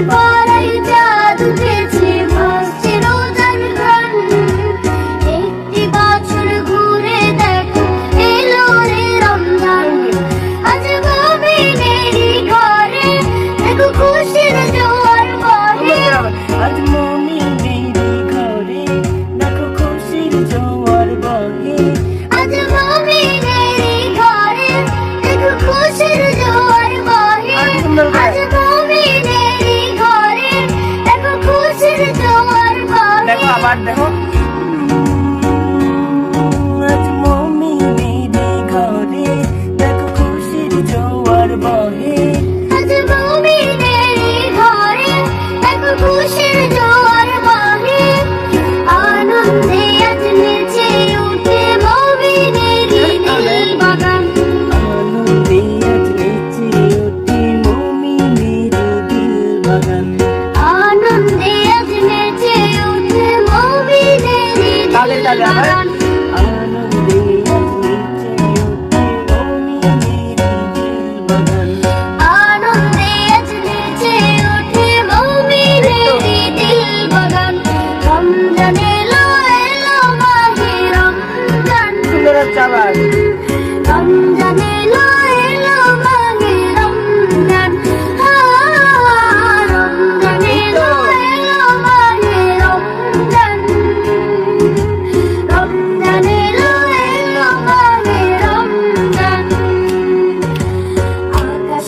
পাড়ায় চাঁদ উঠেছে, ভাসছে রোজার ঘ্রাণ। একটি বছর ঘুরে দেখো, এলো রে রমজান। আজ মুমিনেরই ঘরে দেখো খুশির জোয়ার বহে। আজ মুমিনেরই ঘরে দেখো খুশির জোয়ার বহে। আজ মুমিনেরই ঘরে দেখো খুশির জোয়ার বহে। আজ মুমিনেরই ঘরে দেখো খুশির জোয়ার বহে। দেখো আবার দেখো, আজ মুমিনেরই ঘরে দেখো খুশির জোয়ার বহে। আজ মুমিনেরই ঘরে দেখো খুশির জোয়ার বহে। আনন্দে আজ নেচে উঠে মুমিনেরই দিল বাগান। আনন্দে আজ নেচে ওঠে মুমিনেরই দিল বাগান। আনন্দে আজ নেচে উঠে মুমিনেরই তালে দিল তালে আবার। বাগান। আনন্দে আজ নেচে ওঠে মুমিনেরই দিল বাগান। আনন্দে আজ নেচে ওঠে মুমিনেরই দিল বাগান। রমজান এলো, এলো মাহে রমজান। সুন্দর হচ্ছে আবার। রমজান এলো, এলো মাহে রমজান। রমজান এলো, এলো মাহে রমজান। রমজান এলো, এলো মাহে রমজান। আকাশ